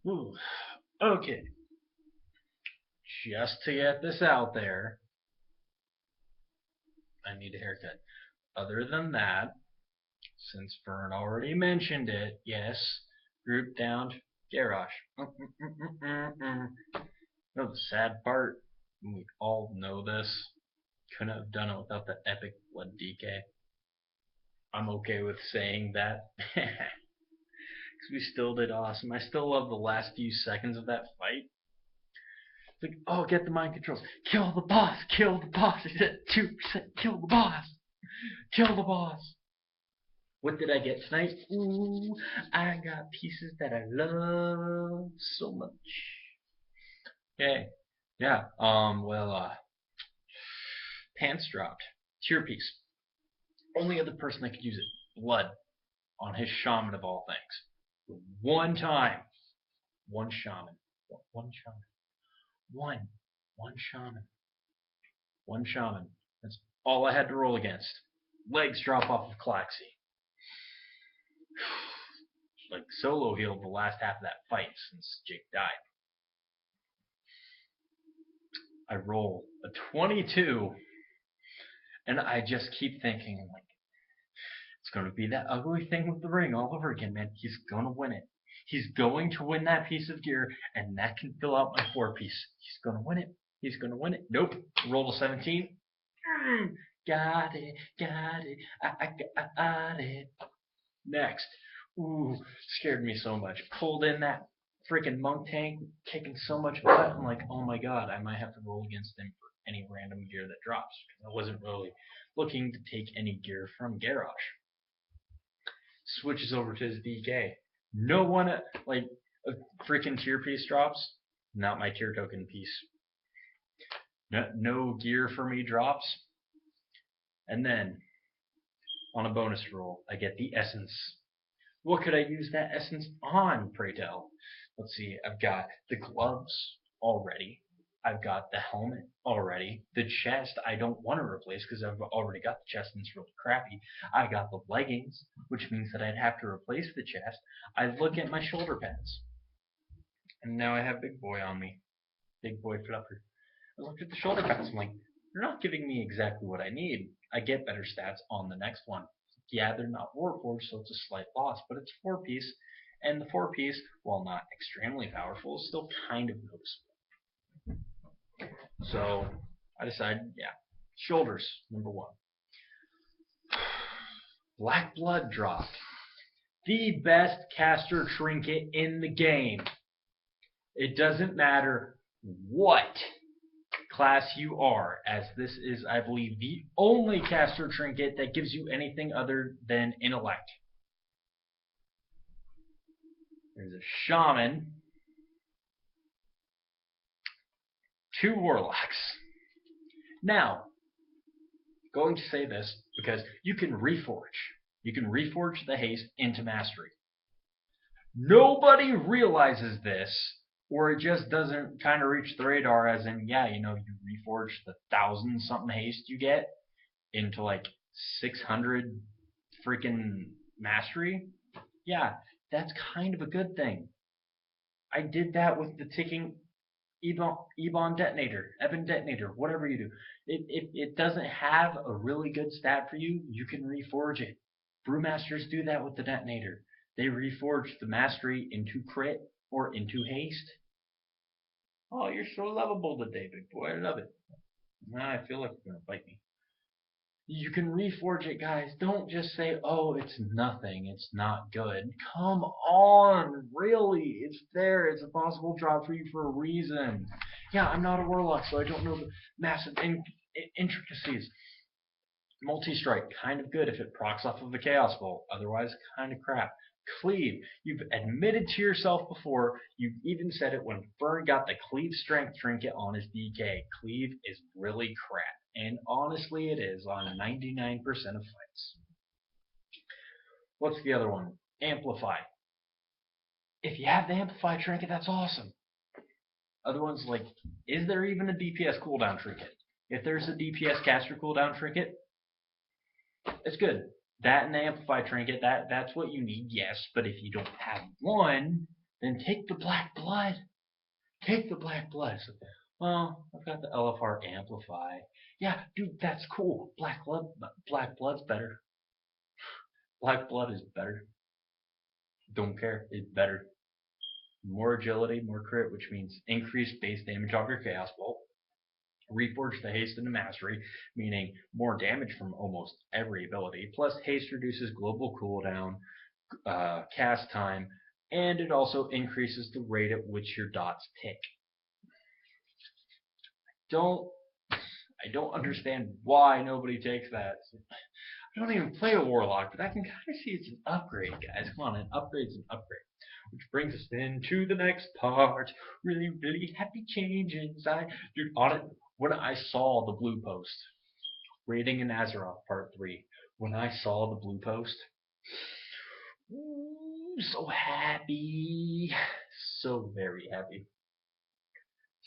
Ooh. Okay. Just to get this out there, I need a haircut. Other than that, since Vern already mentioned it, yes, group down garage. No, the sad part, we all know this. Couldn't have done it without the epic blood DK. I'm okay with saying that. Because we still did awesome. I still love the last few seconds of that fight. It's like, oh, get the mind controls. Kill the boss. Kill the boss. He's at 2%. Kill the boss. Kill the boss. What did I get tonight? Ooh, I got pieces that I love so much. Okay. Yeah. Pants dropped. Tier piece. Only other person that could use it. Blood on his shaman of all things. One time. One shaman. One shaman. One. One shaman. One shaman. That's all I had to roll against. Legs drop off of Klaxi. Like solo healed the last half of that fight since Jake died. I roll a 22, and I just keep thinking, like, it's going to be that ugly thing with the ring all over again, man. He's going to win it. He's going to win that piece of gear, and that can fill out my 4-piece. He's going to win it. He's going to win it. Nope. Roll a 17. Got it. Got it. I got it. Next. Ooh, scared me so much. Pulled in that freaking monk tank, kicking so much butt. I'm like, oh my god, I might have to roll against him for any random gear that drops. Because I wasn't really looking to take any gear from Garrosh. Switches over to his DK. No one, like, a freaking tier piece drops. Not my tier token piece. No gear for me drops. And then, on a bonus roll, I get the essence. What could I use that essence on, pray tell? Let's see, I've got the gloves already. I've got the helmet already. The chest I don't want to replace because I've already got the chest and it's really crappy. I got the leggings, which means that I'd have to replace the chest. I look at my shoulder pads, and now I have Big Boy on me. Big Boy fluffer. I looked at the shoulder pads. I'm like, they're not giving me exactly what I need. I get better stats on the next one. Yeah, they're not Warforged, so it's a slight loss, but it's 4-piece, and the 4-piece, while not extremely powerful, is still kind of noticeable. So I decided, yeah, shoulders, number one. Black Blood dropped. The best caster trinket in the game. It doesn't matter what class you are, as this is, I believe, the only caster trinket that gives you anything other than intellect. There's a shaman, 2 warlocks. Now, going to say this because you can reforge. You can reforge the haste into mastery. Nobody realizes this, or it just doesn't kind of reach the radar as in, yeah, you reforge the 1,000 something haste you get into like 600 freaking mastery. Yeah, that's kind of a good thing. I did that with the ticking Ebon detonator, Eben detonator, whatever you do. It doesn't have a really good stat for you, you can reforge it. Brewmasters do that with the detonator. They reforge the mastery into crit or into haste. Oh, you're so lovable today, big boy. I love it. Now I feel like you're gonna bite me. You can reforge it, guys. Don't just say, oh, it's nothing. It's not good. Come on. Really. It's there. It's a possible drop for you for a reason. Yeah, I'm not a warlock, so I don't know the massive intricacies. Multi-strike, kind of good if it procs off of a Chaos Bolt. Otherwise, kind of crap. Cleave. You've admitted to yourself before. You've even said it when Fern got the Cleave Strength Trinket on his DK. Cleave is really crap. And honestly, it is on 99% of fights. What's the other one? Amplify. If you have the Amplify trinket, that's awesome. Other ones, like, is there even a DPS cooldown trinket? If there's a DPS caster cooldown trinket, it's good. That and the Amplify trinket, that's what you need, yes. But if you don't have one, Then take the black blood. Take the black blood. So, well, I've got the LFR amplify. Yeah, dude, that's cool. Black blood's better. Black blood is better. Don't care. It's better. More agility, more crit, which means increased base damage off your Chaos Bolt. Reforge the haste into mastery, meaning more damage from almost every ability. Plus, haste reduces global cooldown, cast time, and it also increases the rate at which your dots tick. Don't I don't understand why nobody takes that. I don't even play a warlock, but I can kind of see it's an upgrade, guys. Come on, an upgrade's an upgrade. Which brings us into the next part. Really, really happy changes. Dude, on it, when I saw the blue post, Raiding in Azeroth Part 3, when I saw the blue post, ooh, so happy. So very happy.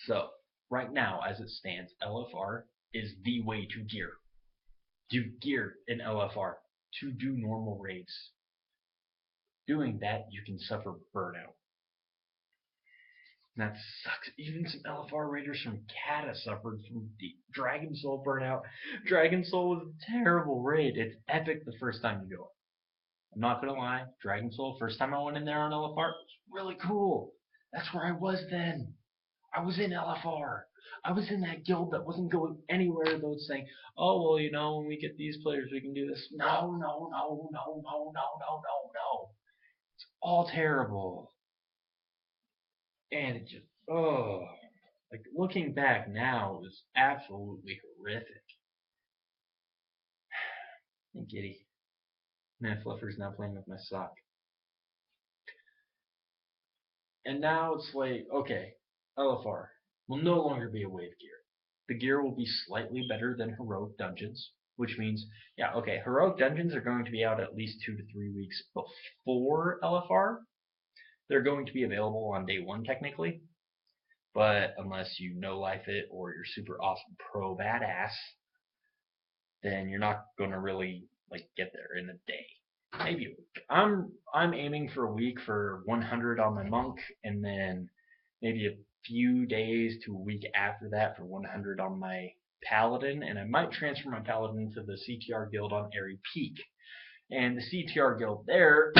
So, right now, as it stands, LFR is the way to gear. Do gear in LFR to do normal raids. Doing that, you can suffer burnout. And that sucks. Even some LFR raiders from Kata suffered from the Dragon Soul burnout. Dragon Soul was a terrible raid. It's epic the first time you do it. I'm not gonna lie, Dragon Soul, first time I went in there on LFR, was really cool. That's where I was then. I was in LFR. I was in that guild that wasn't going anywhere, though, saying, oh, well, you know, when we get these players, we can do this. No, no, no, no, no, no, no, no, no. It's all terrible. And it just, oh. Like, looking back now, it was absolutely horrific. And Giddy. Man, Fluffer's now playing with my sock. And now it's like, okay, LFR will no longer be a wave gear. The gear will be slightly better than heroic dungeons, which means, yeah, okay, heroic dungeons are going to be out at least 2 to 3 weeks before LFR. They're going to be available on day 1 technically, but unless you no life it or you're super awesome pro badass, then you're not going to really like get there in a day. Maybe a week. I'm aiming for a week for 100 on my monk, and then maybe a few days to a week after that for 100 on my paladin, and I might transfer my paladin to the CTR guild on Airy Peak. And the CTR guild there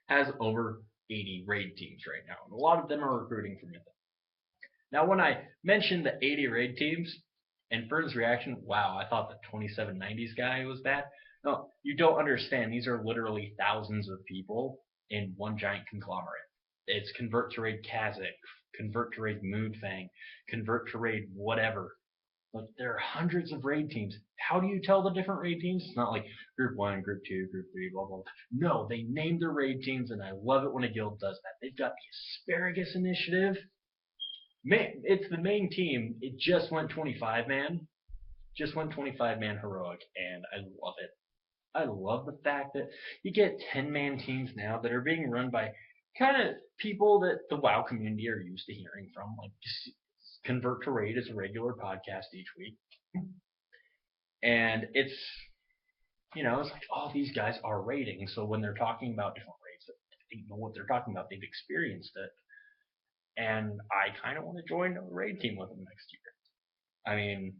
has over 80 raid teams right now, and a lot of them are recruiting from Mythic. Now, when I mentioned the 80 raid teams, and Fern's reaction, wow, I thought the 2790s guy was bad. No, you don't understand. These are literally thousands of people in one giant conglomerate. It's convert to raid Kazakh, convert to raid Moonfang, convert to raid whatever. Like, there are hundreds of raid teams. How do you tell the different raid teams? It's not like group 1, group 2, group 3, blah, blah, blah. No, they name their raid teams, and I love it when a guild does that. They've got the Asparagus Initiative. Man, it's the main team. It just went 25-man. Just went 25-man heroic, and I love it. I love the fact that you get 10-man teams now that are being run by kind of people that the WoW community are used to hearing from. Like, Convert to Raid is a regular podcast each week. And it's, you know, it's like, oh, these guys are raiding. So when they're talking about different raids, they know what they're talking about. They've experienced it. And I kind of want to join a raid team with them next year. I mean,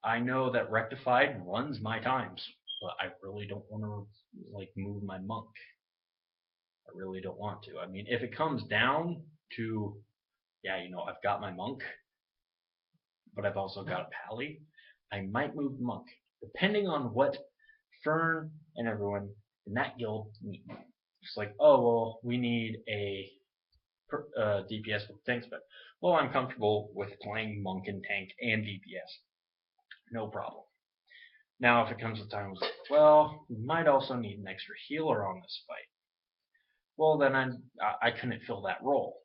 I know that Rectified runs my times, but I really don't want to like move my monk. I really don't want to. I mean, if it comes down to, yeah, you know, I've got my monk, but I've also got a pally, I might move the monk, depending on what Fern and everyone in that guild need. It's like, oh, well, we need a DPS with tank spec. Well, I'm comfortable with playing monk and tank and DPS. No problem. Now, if it comes to time, well, we might also need an extra healer on this fight. Well, then I couldn't fill that role.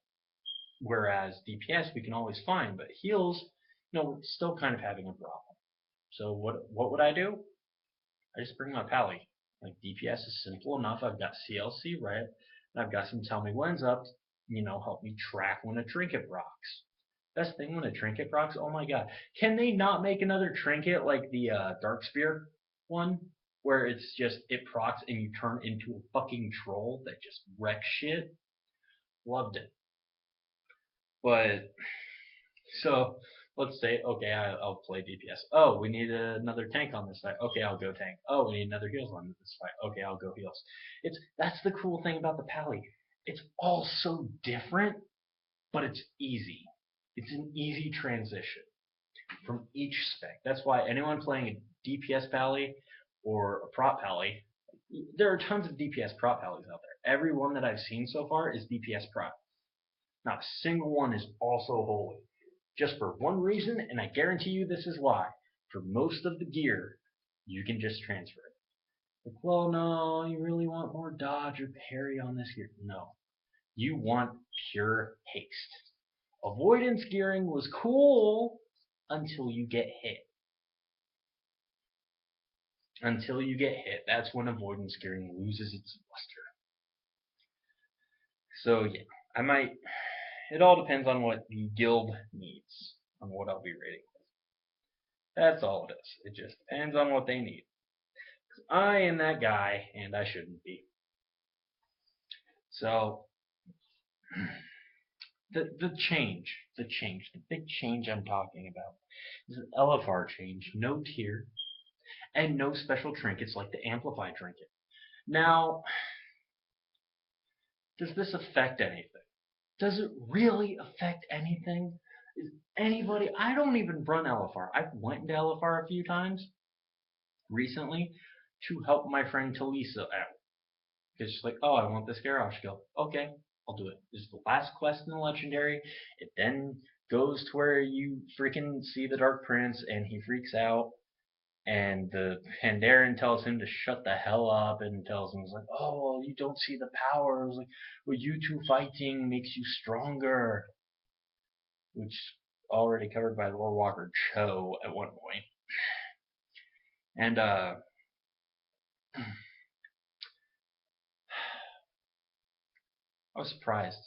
Whereas DPS we can always find, but heals, you know, we're still kind of having a problem. So what would I do? I just bring my pally. Like, DPS is simple enough. I've got CLC right, and I've got some tell me when's up. You know, help me track when a trinket rocks. Best thing when a trinket rocks, oh my god. Can they not make another trinket like the Dark Spear one? where it's just it procs and you turn into a fucking troll that just wrecks shit. Loved it. But so let's say, okay, I'll play DPS. Oh, we need another tank on this fight. Okay, I'll go tank. Oh, we need another heals on this fight. Okay, I'll go heals. That's the cool thing about the pally. It's all so different, but it's easy. It's an easy transition from each spec. That's why anyone playing a DPS pally or a prop pally, there are tons of DPS prop pallies out there. Every one that I've seen so far is DPS prop. Not a single one is also holy. Just for one reason, and I guarantee you this is why. For most of the gear, you can just transfer it. Like, well, no, you really want more dodge or parry on this gear. No. You want pure haste. Avoidance gearing was cool until you get hit. Until you get hit, that's when avoidance gearing loses its luster. So yeah, I might. It all depends on what the guild needs, on what I'll be rating. That's all it is. It just depends on what they need. I am that guy, and I shouldn't be. So the big change I'm talking about is an LFR change, no tier, and no special trinkets like the Amplify trinket. Now, does this affect anything? Does it really affect anything? Is anybody? I don't even run LFR. I've went into LFR a few times recently to help my friend Talisa out. Because she's like, oh, I want this garage skill. Okay, I'll do it. This is the last quest in the legendary. It then goes to where you freaking see the Dark Prince and he freaks out. And the Pandaren tells him to shut the hell up and tells him, like, oh, well, you don't see the powers. Like, well, you two fighting makes you stronger. Which already covered by Lord Walker Cho at one point. And I was surprised.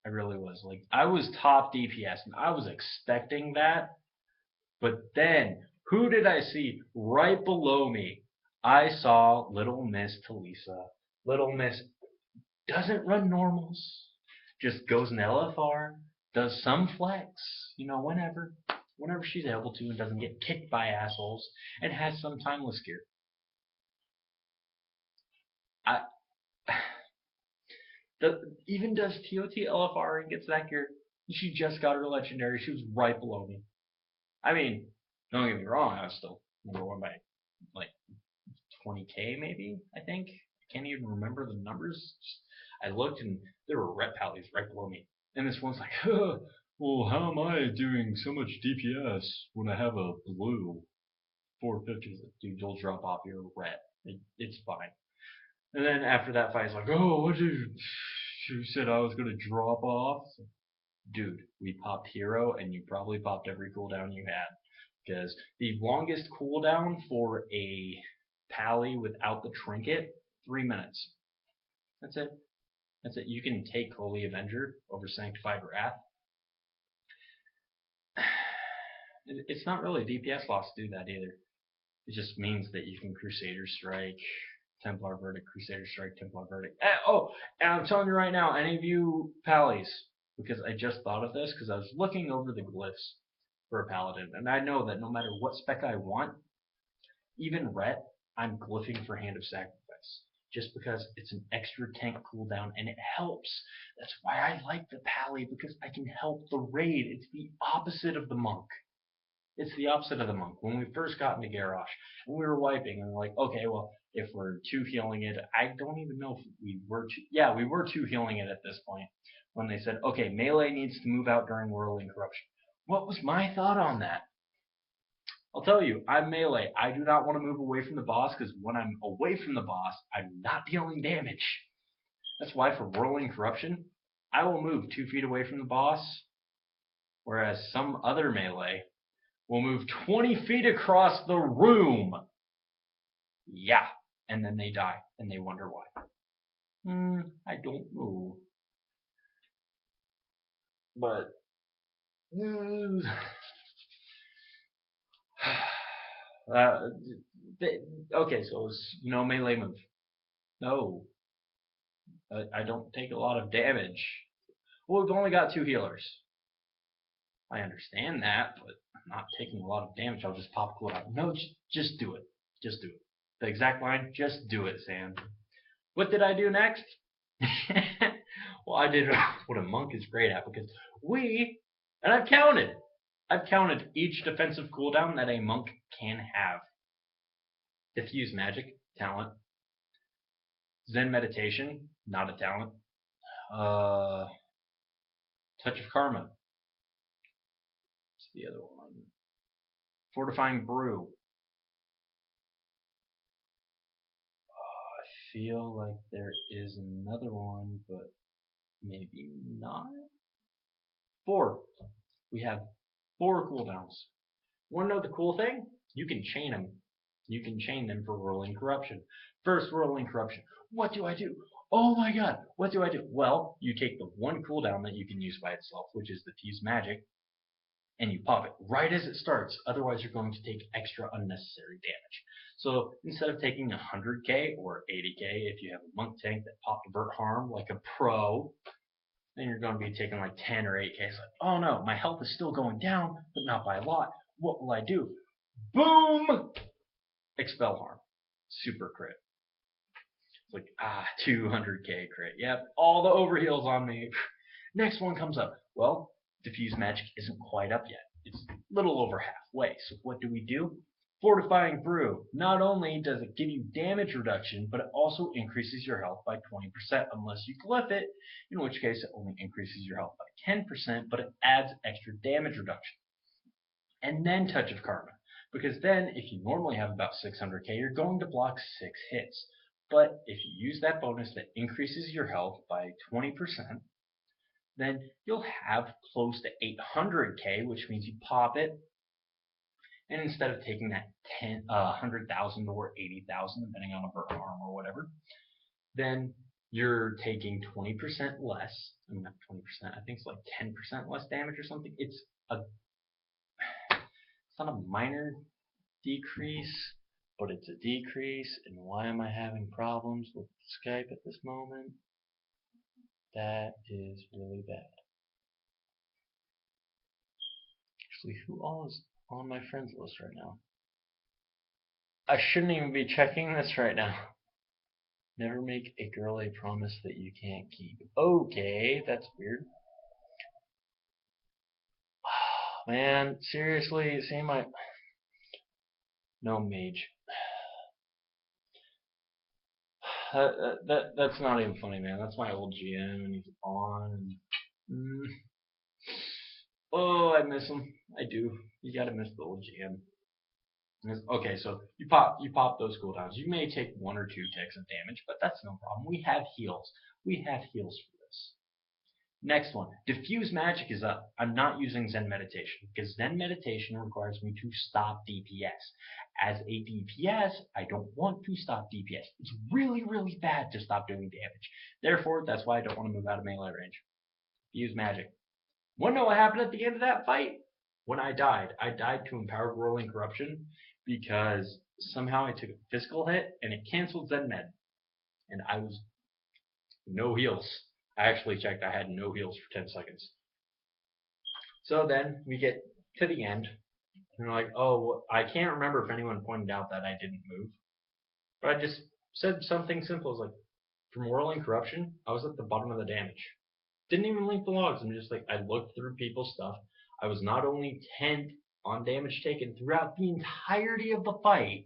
I really was. Like, I was top DPS and I was expecting that. But then, who did I see right below me? I saw Little Miss Talisa. Little Miss doesn't run normals. Just goes in LFR, does some flex, whenever she's able to and doesn't get kicked by assholes, and has some timeless gear. Even does TOT LFR and gets that gear. She just got her legendary. She was right below me. I mean, don't get me wrong, I was still number one by like 20k maybe, I think. I can't even remember the numbers. I looked and there were red pallies right below me. And this one's like, well, how am I doing so much DPS when I have a blue 450? Dude, you'll drop off your red. It's fine. And then after that fight, it's like, oh, what did you said I was gonna drop off? Dude, we popped hero, and you probably popped every cooldown you had. Because the longest cooldown for a pally without the trinket, 3 minutes. That's it. That's it. You can take Holy Avenger over Sanctified Wrath. It's not really DPS loss to do that either. It just means that you can Crusader Strike, Templar Verdict, Crusader Strike, Templar Verdict. And I'm telling you right now, any of you pallies, because I just thought of this, because I was looking over the glyphs for a paladin, and I know that no matter what spec I want, even Ret, I'm glyphing for Hand of Sacrifice. Just because it's an extra tank cooldown and it helps. That's why I like the pally, because I can help the raid. It's the opposite of the monk. It's the opposite of the monk. When we first got into Garrosh, and we were wiping, and we're like, okay, well, if we're two healing it, I don't even know if we were two. Yeah, we were two healing it at this point. When they said, okay, melee needs to move out during Whirling Corruption. What was my thought on that? I'll tell you, I'm melee. I do not want to move away from the boss, because when I'm away from the boss, I'm not dealing damage. That's why for Whirling Corruption, I will move 2 feet away from the boss, whereas some other melee will move 20 feet across the room. Yeah, and then they die, and they wonder why. I don't know. But Okay, so it's no melee move. No, I don't take a lot of damage. Well, we've only got 2 healers. I understand that, but I'm not taking a lot of damage. I'll just pop cooldown. No, just do it. Just do it. The exact line, just do it, Sam. What did I do next? Well, I did what a monk is great at, because and I've counted each defensive cooldown that a monk can have. Diffuse magic, talent. Zen meditation, not a talent. Touch of karma. What's the other one? Fortifying brew. I feel like there is another one, but maybe not. 4. We have 4 cooldowns. Want to know the cool thing? You can chain them. You can chain them for rolling corruption. First, rolling corruption. What do I do? Oh my god, what do I do? Well, you take the one cooldown that you can use by itself, which is diffuse magic, and you pop it right as it starts. Otherwise, you're going to take extra unnecessary damage. So instead of taking 100k or 80k, if you have a monk tank that popped vert harm like a pro, then you're going to be taking like 10 or 8k. It's like, oh no, my health is still going down, but not by a lot. What will I do? Boom! Expel harm. Super crit. It's like, 200k crit. Yep, all the overheals on me. Next one comes up. Well, diffuse magic isn't quite up yet. It's a little over halfway. So what do? Fortifying brew. Not only does it give you damage reduction, but it also increases your health by 20% unless you glyph it, in which case it only increases your health by 10%, but it adds extra damage reduction. And then touch of karma. Because then, if you normally have about 600k, you're going to block 6 hits. But if you use that bonus that increases your health by 20%, then you'll have close to 800k, which means you pop it, and instead of taking that 100,000 or 80,000, depending on a vert harm or whatever, then you're taking 20% less. I mean, not 20%. I think it's like 10% less damage or something. It's not a minor decrease, but it's a decrease. And why am I having problems with Skype at this moment? That is really bad. Actually, who all is on my friends list right now? I shouldn't even be checking this right now. Never make a girl a promise that you can't keep. Okay, that's weird. Man, seriously, see my... No mage. That's not even funny, man. That's my old GM, and he's on. Oh, I miss him. I do. You gotta miss the old GM. Okay, so you pop those cooldowns. You may take 1 or 2 ticks of damage, but that's no problem. We have heals. We have heals for this. Next one, diffuse magic is up. I'm not using Zen meditation because Zen meditation requires me to stop DPS. As a DPS, I don't want to stop DPS. It's really, really bad to stop doing damage. Therefore, that's why I don't want to move out of melee range. Use magic. Want to know what happened at the end of that fight? When I died to empowered rolling corruption because somehow I took a physical hit and it canceled Zen med. And I was no heals. I actually checked, I had no heals for 10 seconds. So then we get to the end, and we're like, oh, I can't remember if anyone pointed out that I didn't move. But I just said something simple, like, from Whirling Corruption, I was at the bottom of the damage. Didn't even link the logs, I'm just like, I looked through people's stuff. I was not only 10th on damage taken throughout the entirety of the fight,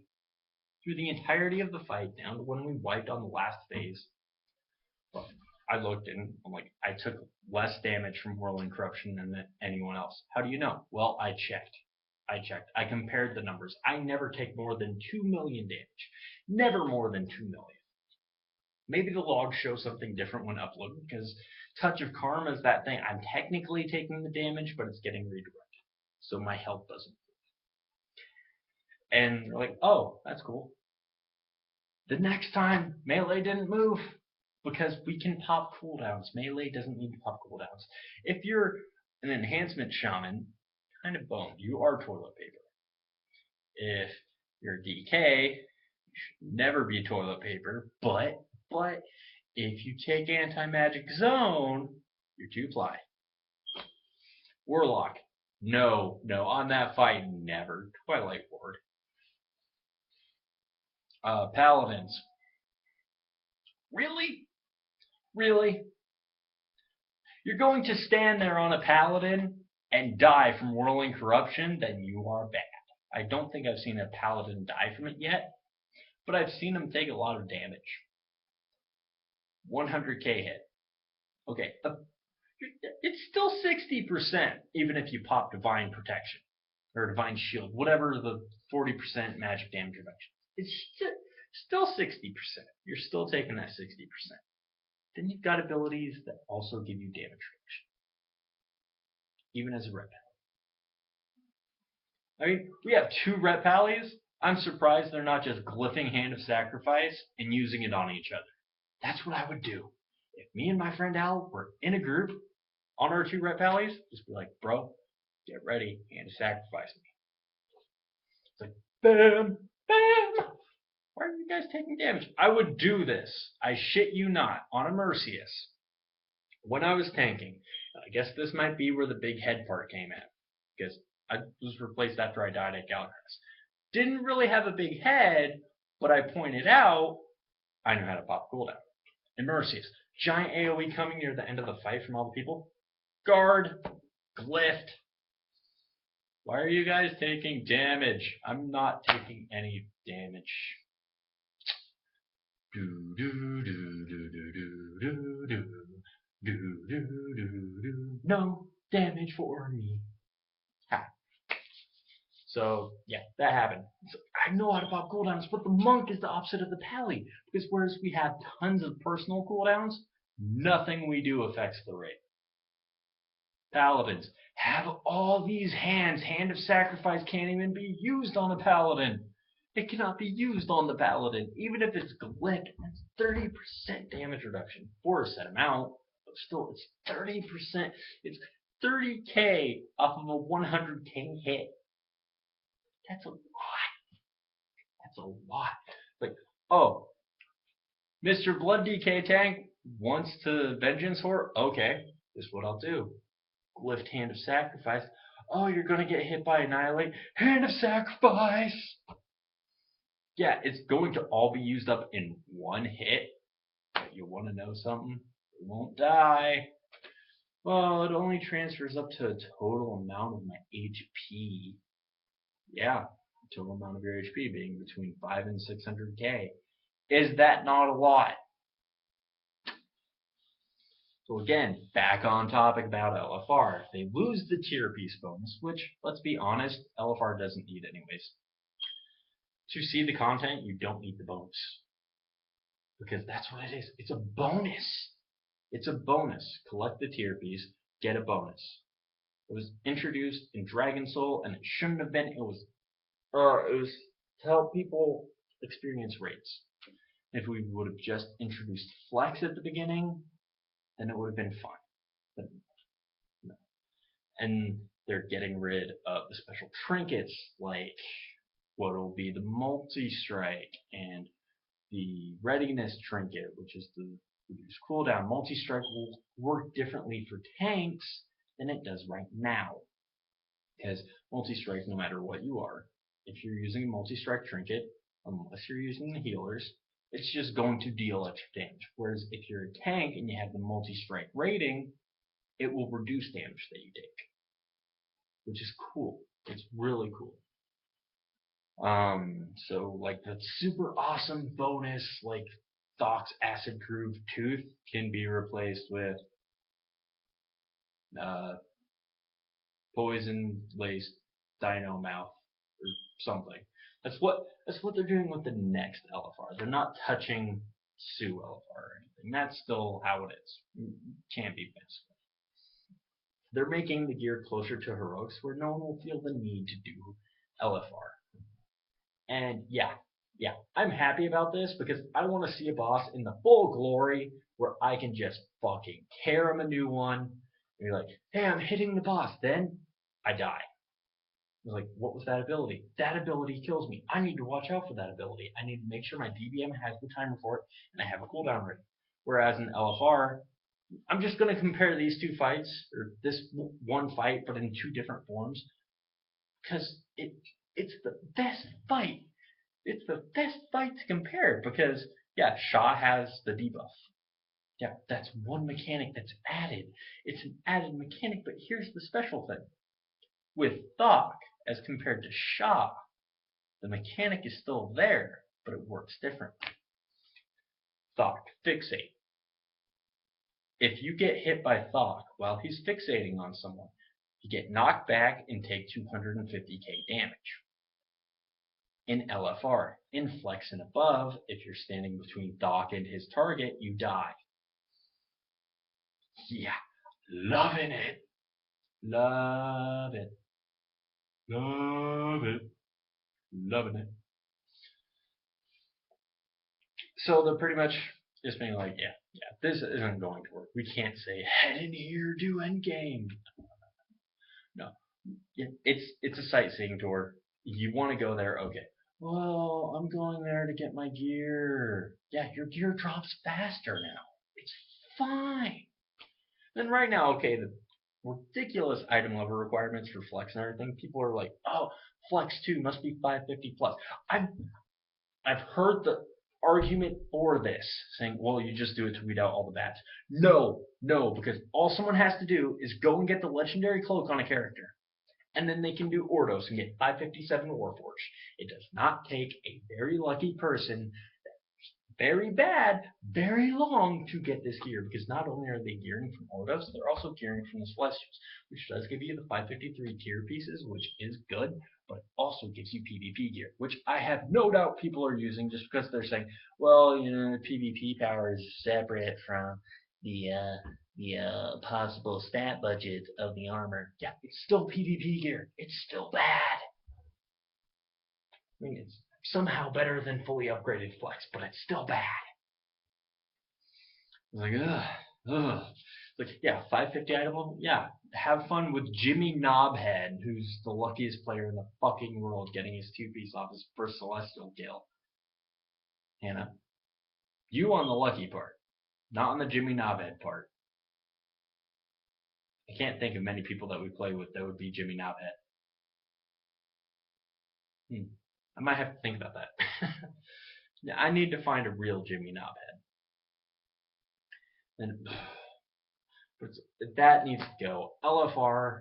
down to when we wiped on the last phase. But I looked and I'm like, I took less damage from Whirling Corruption than anyone else. How do you know? Well, I checked. I compared the numbers. I never take more than 2 million damage. Never more than 2 million. Maybe the logs show something different when uploaded because Touch of Karma is that thing. I'm technically taking the damage, but it's getting redirected. So my health doesn't move. And they're like, oh, that's cool. The next time, melee didn't move. Because we can pop cooldowns. Melee doesn't need to pop cooldowns. If you're an enhancement shaman, kind of boned. You are toilet paper. If Your DK should never be toilet paper, but if you take anti-magic zone, you're 2-ply. Warlock, no, on that fight, never. Twilight Ward. Paladins, really? Really? You're going to stand there on a paladin and die from whirling corruption, then you are bad. I don't think I've seen a paladin die from it yet, but I've seen him take a lot of damage. 100k hit. Okay, it's still 60%, even if you pop Divine Protection or Divine Shield, whatever the 40% magic damage reduction. It's still 60%. You're still taking that 60%. Then you've got abilities that also give you damage reduction, even as a ret pally. I mean, we have 2 ret pallies. I'm surprised they're not just glyphing Hand of Sacrifice and using it on each other. That's what I would do. If me and my friend Al were in a group on our 2 ret pallies, just be like, bro, get ready, Hand of Sacrifice me. It's like, bam, bam. Why are you guys taking damage? I would do this, I shit you not, on a Mercius when I was tanking. I guess this might be where the big head part came in, because I was replaced after I died at Galactus. Didn't really have a big head, but I pointed out I knew how to pop cooldown. And Mercius, giant AoE coming near the end of the fight from all the people. Guard, glyphed. Why are you guys taking damage? I'm not taking any damage. Do do do do do do do do do do do do. No damage for me. Ha. So yeah, that happened. So I know how to pop cooldowns, but the monk is the opposite of the pally, because whereas we have tons of personal cooldowns, nothing we do affects the rate. Paladins have all these hands. Hand of Sacrifice can't even be used on a paladin. It cannot be used on the paladin, even if it's glyph. That's 30% damage reduction for a set amount, but still, it's 30%. It's 30k off of a 100k hit. That's a lot. That's a lot. Like, oh, Mr. Blood DK Tank wants to Vengeance Horde? Okay, this is what I'll do. Glyphed Hand of Sacrifice. Oh, you're going to get hit by Annihilate. Hand of Sacrifice! Yeah, it's going to all be used up in one hit. But you want to know something? It won't die. Well, it only transfers up to a total amount of my HP. Yeah, total amount of your HP being between 5 and 600k. Is that not a lot? So again, back on topic about LFR. If they lose the tier piece bonus, which, let's be honest, LFR doesn't need anyways. To see the content, you don't need the bonus. Because that's what it is. It's a bonus. It's a bonus. Collect the tier piece, get a bonus. It was introduced in Dragon Soul, and it shouldn't have been. It was to help people experience rates. If we would have just introduced Flex at the beginning, then it would have been fine. But no. And they're getting rid of the special trinkets, like what will be the multi-strike and the readiness trinket, which is the reduced cooldown. Multi-strike will work differently for tanks than it does right now. Because multi-strike, no matter what you are, if you're using a multi-strike trinket, unless you're using the healers, it's just going to deal extra damage. Whereas if you're a tank and you have the multi-strike rating, it will reduce damage that you take, which is cool. It's really cool. So like that super awesome bonus, like Thok's Acid Groove Tooth can be replaced with poison laced Dino Mouth or something. That's what they're doing with the next LFR. They're not touching Sue LFR or anything. That's still how it is. Can't be messed with. They're making the gear closer to heroics where no one will feel the need to do LFR. And yeah, I'm happy about this because I want to see a boss in the full glory where I can just fucking tear him a new one. And you're like, hey, I'm hitting the boss. Then I die. was like, what was that ability? That ability kills me. I need to watch out for that ability. I need to make sure my DBM has the timer for it, and I have a cooldown rate. Whereas in LFR, I'm just going to compare these two fights, or this one fight, but in two different forms, because it's the best fight. It's the best fight to compare because, yeah, Shaw has the debuff. Yeah, that's one mechanic that's added. It's an added mechanic, but here's the special thing. With Thok, as compared to Shaw, the mechanic is still there, but it works differently. Thok, fixate. If you get hit by Thok while he's fixating on someone, you get knocked back and take 250k damage. In LFR, in Flex and above, if you're standing between Thok and his target, you die. Yeah, loving it. Love it. Love it. Loving it. So they're pretty much just being like, yeah, this isn't going to work. We can't say, head in here, do endgame. No. It's a sightseeing tour. You want to go there, okay. Well, I'm going there to get my gear. Yeah, your gear drops faster now. It's fine. Then right now, okay, the ridiculous item level requirements for Flex and everything, people are like, oh, Flex 2 must be 550 plus. I've heard the argument for this, saying, well, you just do it to weed out all the bats. No, because all someone has to do is go and get the legendary cloak on a character, and then they can do Ordos and get 557 Warforged. It does not take a very lucky person very bad, very long to get this gear, because not only are they gearing from Ordos, they're also gearing from the Celestials, which does give you the 553 tier pieces, which is good, but it also gives you PvP gear, which I have no doubt people are using just because they're saying, well, you know, PvP power is separate from the possible stat budget of the armor. Yeah, it's still PvP gear. It's still bad. I mean, it's somehow better than fully upgraded Flex, but it's still bad. It's like, ugh. Like, yeah, 550 item level? Yeah, have fun with Jimmy Knobhead, who's the luckiest player in the fucking world, getting his 2-piece off his first Celestial Gale. You know? You on the lucky part, not on the Jimmy Knobhead part. I can't think of many people that we play with that would be Jimmy Knobhead. I might have to think about that. Yeah, I need to find a real Jimmy Knobhead. And that needs to go. LFR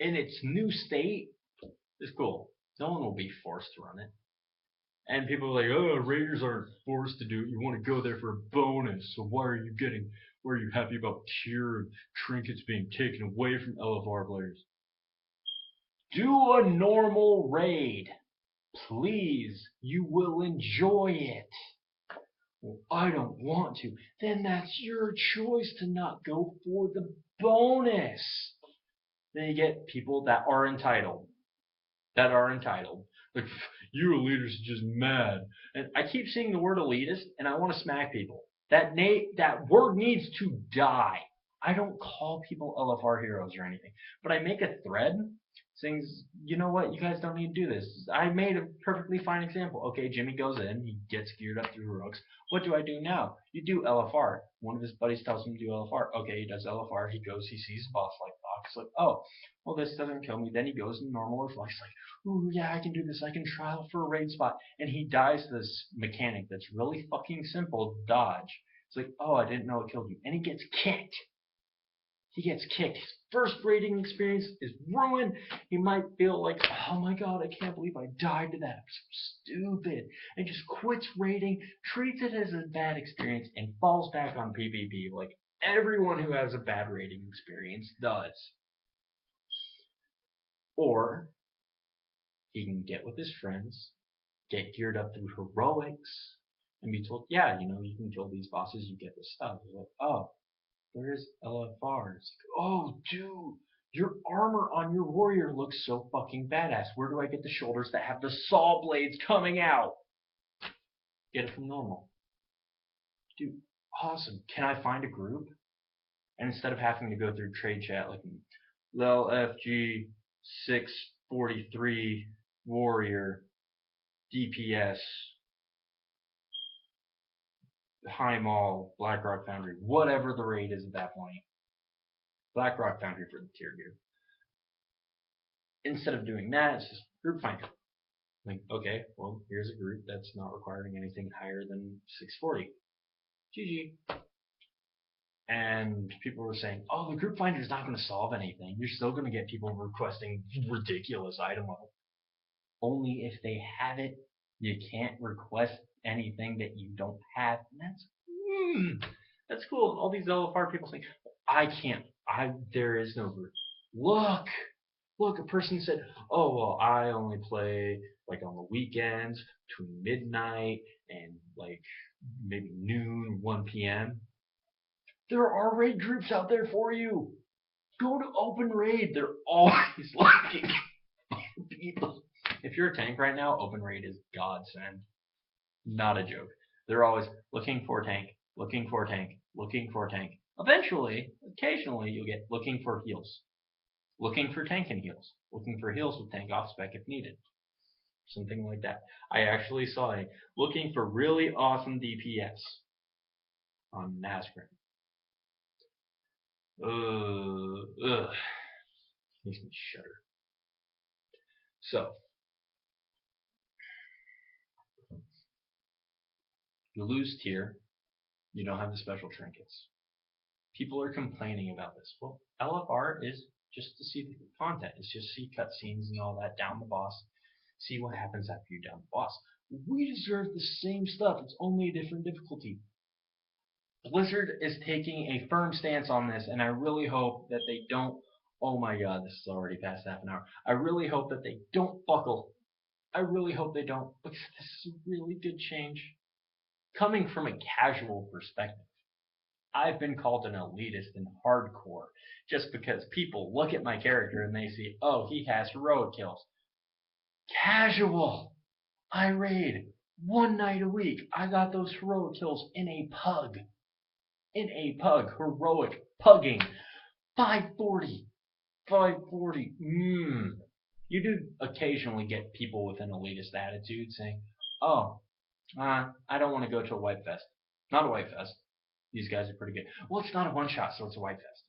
in its new state is cool. No one will be forced to run it. And people are like, oh, Raiders aren't forced to do it. You want to go there for a bonus. So why are you happy about tier and trinkets being taken away from LFR players? Do a normal raid. Please. You will enjoy it. Well, I don't want to. Then that's your choice to not go for the bonus. Then you get people that are entitled. Like, you elitists are just mad. And I keep seeing the word elitist, and I want to smack people. That word needs to die. I don't call people LFR heroes or anything, but I make a thread saying, you know what, you guys don't need to do this. I made a perfectly fine example. Okay, Jimmy goes in, he gets geared up through heroics. What do I do now? You do LFR. One of his buddies tells him to do LFR. Okay, he does LFR. He goes, he sees a boss like Fox. It's like, oh, well, this doesn't kill me. Then he goes in normal or Flex, like, ooh, yeah, I can do this. I can trial for a raid spot. And he dies to this mechanic that's really fucking simple, dodge. It's like, oh, I didn't know it killed you. And he gets kicked. His first raiding experience is ruined. He might feel like, oh my god, I can't believe I died to that. I'm so stupid. And just quits raiding, treats it as a bad experience, and falls back on PvP like everyone who has a bad raiding experience does. Or he can get with his friends, get geared up through heroics, and be told, yeah, you know, you can kill these bosses, you get this stuff. It's like, oh, there's LFR. It's like, oh, dude, your armor on your warrior looks so fucking badass. Where do I get the shoulders that have the saw blades coming out? Get it from normal. Dude, awesome. Can I find a group? And instead of having to go through trade chat like LFG 6 43 warrior DPS high mall BlackRock Foundry, whatever the rate is at that point. BlackRock Foundry for the tier gear. Instead of doing that, it's just group finder. Like, okay, well, here's a group that's not requiring anything higher than 640. GG. And people were saying, oh, the group finder is not going to solve anything. You're still going to get people requesting ridiculous item level. Only if they have it. You can't request anything that you don't have. And that's cool. All these LFR people saying, I can't. There is no group. Look, a person said, oh, well, I only play like on the weekends between midnight and like maybe noon, 1 p.m. There are raid groups out there for you. Go to Open Raid. They're always looking for people. If you're a tank right now, Open Raid is godsend. Not a joke. They're always looking for tank, looking for tank, looking for tank. Eventually, occasionally, you'll get looking for heals. Looking for tank and heals. Looking for heals with tank off spec if needed. Something like that. I actually saw a looking for really awesome DPS on Nazgrim. Makes me shudder. So, you lose tier, you don't have the special trinkets. People are complaining about this. Well, LFR is just to see the content. It's just see cutscenes and all that down the boss. See what happens after you down the boss. We deserve the same stuff. It's only a different difficulty. Blizzard is taking a firm stance on this, and I really hope that they don't. Oh my god, this is already past half an hour. I really hope that they don't buckle. I really hope they don't, because this is a really good change. Coming from a casual perspective, I've been called an elitist in hardcore just because people look at my character and they see, oh, he has heroic kills. Casual! I raid 1 night a week. I got those heroic kills in a pug. Heroic pugging. 540. 540. You do occasionally get people with an elitist attitude saying, oh, I don't want to go to a White Fest. Not a White Fest. These guys are pretty good. Well, it's not a one-shot, so it's a White Fest.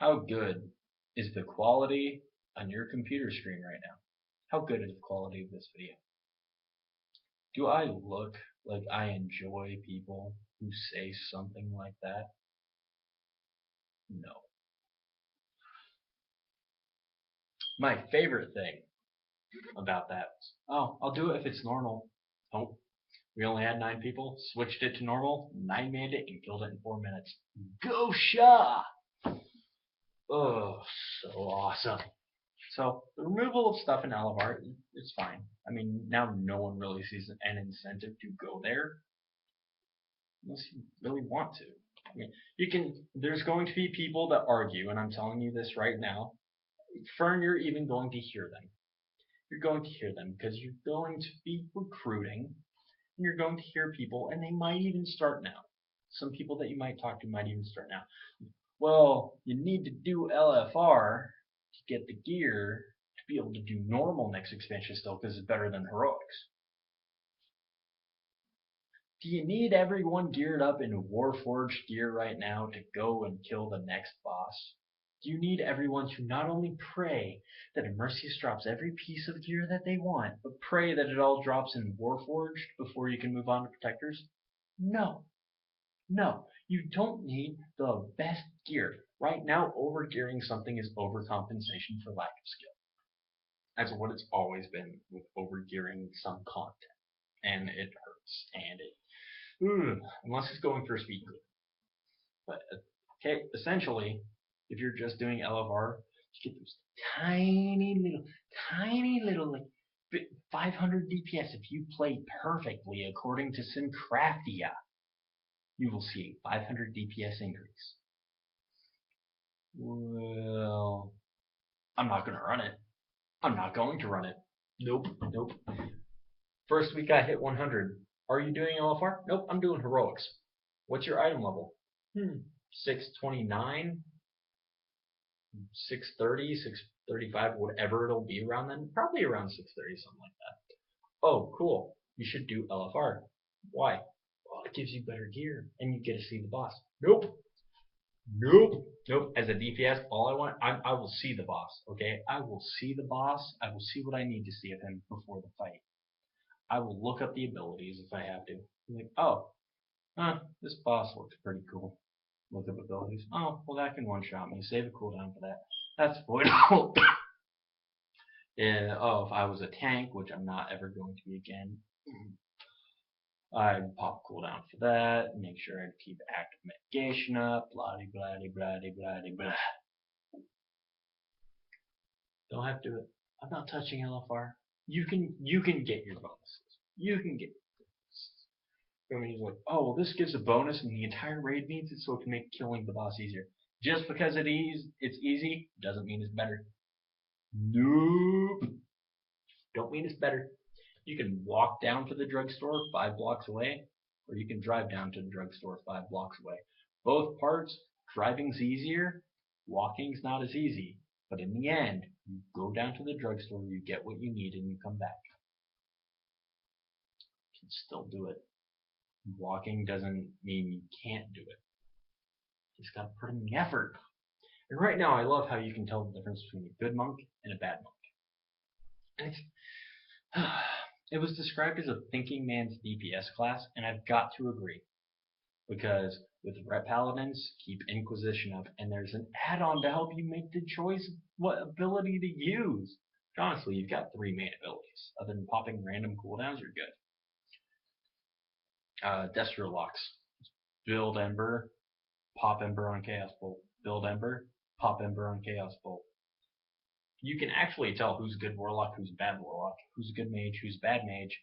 How good is the quality on your computer screen right now? How good is the quality of this video? Do I look like I enjoy people who say something like that? No. My favorite thing about that was, oh, I'll do it if it's normal. Oh, we only had 9 people, switched it to normal, 9 made it, and killed it in 4 minutes. Go Sha! Oh, so awesome. So the removal of stuff in LFR is fine. I mean, now no one really sees an incentive to go there unless you really want to. I mean, there's going to be people that argue, and I'm telling you this right now. Fern, you're even going to hear them. You're going to hear them because you're going to be recruiting, and you're going to hear people, and they might even start now. Some people that you might talk to might even start now. Well, you need to do LFR to get the gear to be able to do normal next expansion still because it's better than heroics. Do you need everyone geared up in Warforged gear right now to go and kill the next boss? Do you need everyone to not only pray that Immersius drops every piece of gear that they want, but pray that it all drops in Warforged before you can move on to Protectors? No. No, you don't need the best gear. Right now, overgearing something is overcompensation for lack of skill. That's what it's always been with overgearing some content. And it hurts. And unless it's going for a speed clip. But, okay, essentially, if you're just doing LFR, you get those tiny little, like, 500 DPS if you play perfectly according to Syncraftia. You will see a 500 DPS increase. Well, I'm not going to run it. I'm not going to run it. Nope. First week I hit 100. Are you doing LFR? Nope, I'm doing heroics. What's your item level? 629, 630, 635, whatever it'll be around then. Probably around 630, something like that. Oh, cool. You should do LFR. Why? Well, it gives you better gear and you get to see the boss. Nope. Nope. Nope. As a DPS, all I want, I will see the boss. Okay? I will see the boss. I will see what I need to see of him before the fight. I will look up the abilities if I have to. I'm like, oh, this boss looks pretty cool. Look up abilities. Oh, well, that can one-shot me. Save a cooldown for that. That's avoidable. Oh, if I was a tank, which I'm not ever going to be again, I'd pop cooldown for that. Make sure I'd keep active mitigation up. Bloody, bloody, bloody, bloody, blah. Don't have to do it. I'm not touching LFR. You can get your bonuses. You can get. I mean, he's like, oh, well, this gives a bonus, and the entire raid needs it, so it can make killing the boss easier. Just because it's easy doesn't mean it's better. Nope. Don't mean it's better. You can walk down to the drugstore 5 blocks away, or you can drive down to the drugstore 5 blocks away. Both parts, driving's easier, walking's not as easy. But in the end, you go down to the drugstore, you get what you need, and you come back. You can still do it. Walking doesn't mean you can't do it. You just gotta put in the effort. And right now, I love how you can tell the difference between a good monk and a bad monk. And it was described as a thinking man's DPS class, and I've got to agree. Because with Ret Paladins, keep Inquisition up, and there's an add-on to help you make the choice of what ability to use. Honestly, you've got 3 main abilities. Other than popping random cooldowns, you're good. Destro locks. Build Ember, pop Ember on Chaos Bolt. Build Ember, pop Ember on Chaos Bolt. You can actually tell who's a good Warlock, who's a bad Warlock, who's a good mage, who's a bad mage,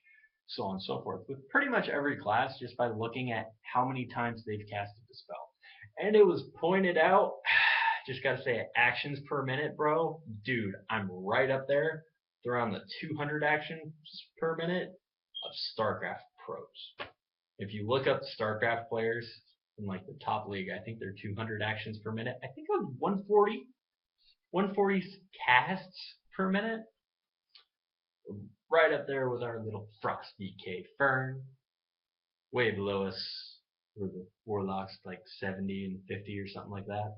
so on and so forth, with pretty much every class just by looking at how many times they've casted the spell. And it was pointed out, just gotta say, actions per minute, bro. Dude, I'm right up there. They're on the 200 actions per minute of StarCraft pros. If you look up the StarCraft players in like the top league, I think they're 200 actions per minute. I think I'm 140 casts per minute. Right up there with our little Frost DK Fern. Way below us were the Warlocks, like 70 and 50 or something like that.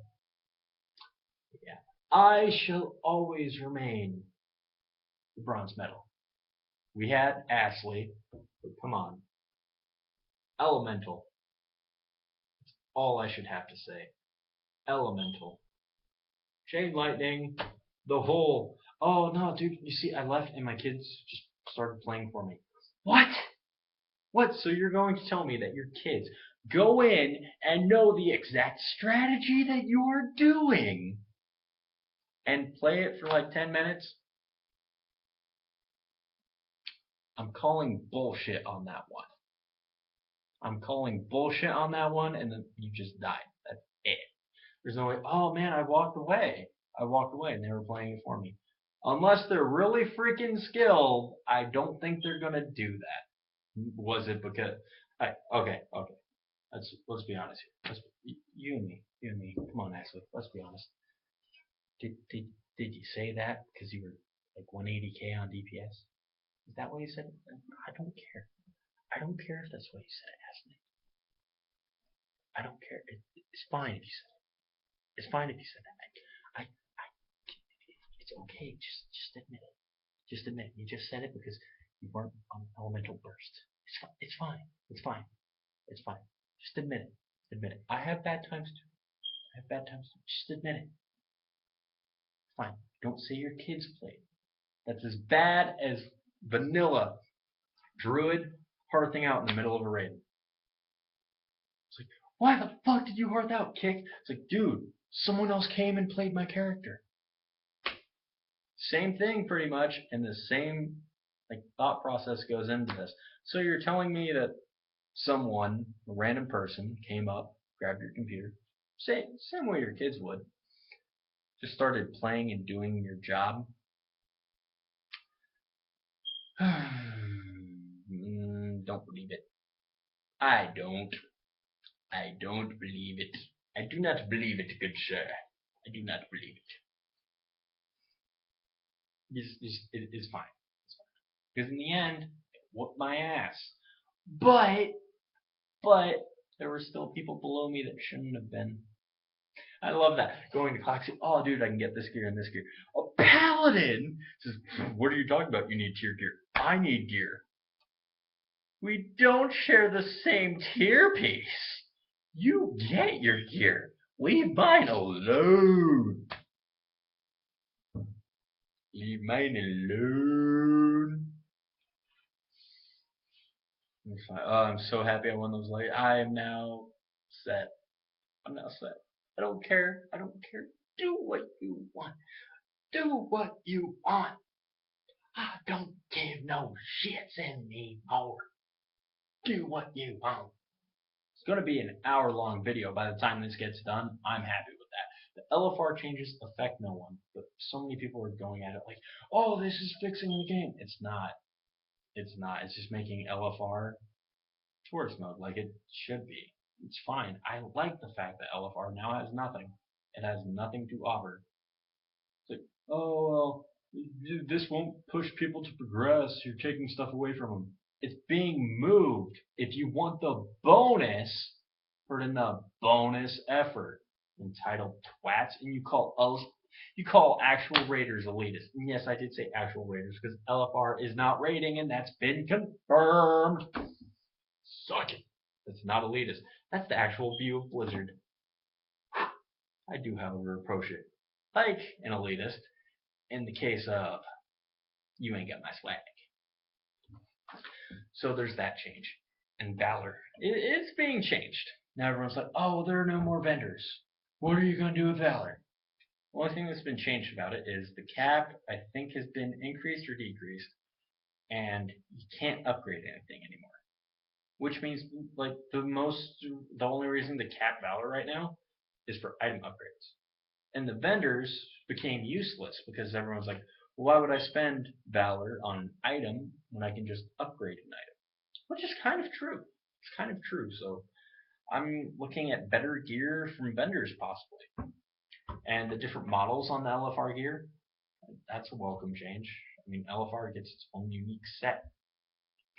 Yeah. I shall always remain the bronze medal. We had Ashley, but come on. Elemental. That's all I should have to say. Elemental. Chain Lightning, the whole. Oh no, dude, you see, I left and my kids just started playing for me. What? What? So you're going to tell me that your kids go in and know the exact strategy that you're doing and play it for like 10 minutes? I'm calling bullshit on that one. I'm calling bullshit on that one, and then you just died. That's it. There's no way, oh man, I walked away. I walked away and they were playing it for me. Unless they're really freaking skilled, I don't think they're going to do that. Was it because... Okay. Let's be honest here. You and me. Come on, Ashley. Let's be honest. Did you say that because you were like 180k on DPS? Is that what you said? I don't care. I don't care if that's what you said, Ashley. I don't care. It's fine if you said it. It's fine if you said that. It's okay. Just admit it. Just admit it. You just said it because you weren't on elemental burst. It's fine. It's fine. It's fine. Just admit it. Admit it. I have bad times too. Just admit it. Fine. Don't say your kids played. That's as bad as vanilla druid hearthing out in the middle of a raid. It's like, why the fuck did you hearth out, Kick? It's like, dude, someone else came and played my character. Same thing pretty much, and the same like thought process goes into this. So you're telling me that someone, a random person, came up, grabbed your computer, same way your kids would, just started playing and doing your job. don't believe it. I don't. I don't believe it. I do not believe it, good sir. I do not believe it. It's fine. Because in the end, it whooped my ass. But there were still people below me that shouldn't have been. I love that. Going to class, oh dude, I can get this gear and this gear. A paladin says, what are you talking about? You need tier gear. I need gear. We don't share the same tier piece. You get your gear. Leave mine alone. Leave mine alone. Oh, I'm so happy I won those late. I am now set. I'm now set. I don't care. I don't care. Do what you want. Do what you want. I don't give no shits anymore. Do what you want. It's going to be an hour-long video by the time this gets done. I'm happy with that. The LFR changes affect no one, but so many people are going at it like, oh, this is fixing the game. It's not. It's not. It's just making LFR tourist mode like it should be. It's fine. I like the fact that LFR now has nothing. It has nothing to offer. It's like, oh, well, this won't push people to progress. You're taking stuff away from them. It's being moved. If you want the bonus, put in the bonus effort. Entitled twats, and you call actual raiders elitist. And yes, I did say actual raiders because LFR is not raiding, and that's been confirmed. Suck it. That's not elitist. That's the actual view of Blizzard. I do, however, approach it like an elitist in the case of you ain't got my swag. So there's that change. And Valor, it's being changed. Now everyone's like, oh, there are no more vendors. What are you going to do with Valor? The only thing that's been changed about it is the cap, I think, has been increased or decreased, and you can't upgrade anything anymore. Which means, like, the only reason to cap Valor right now is for item upgrades. And the vendors became useless because everyone's like, well, why would I spend Valor on an item when I can just upgrade an item? Which is kind of true. It's kind of true. So I'm looking at better gear from vendors possibly. And the different models on the LFR gear, that's a welcome change. I mean, LFR gets its own unique set.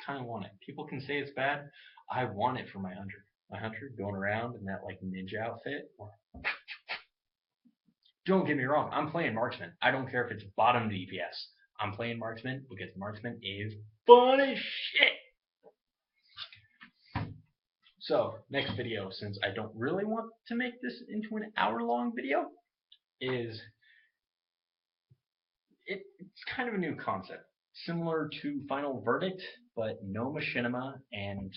Kind of want it. People can say it's bad. I want it for my hunter. My hunter going around in that like ninja outfit. Don't get me wrong. I'm playing marksman. I don't care if it's bottom DPS. I'm playing marksman because marksman is fun as shit. So next video, since I don't really want to make this into an hour-long video, is it's kind of a new concept, similar to Final Verdict, but no machinima and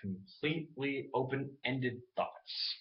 completely open-ended thoughts.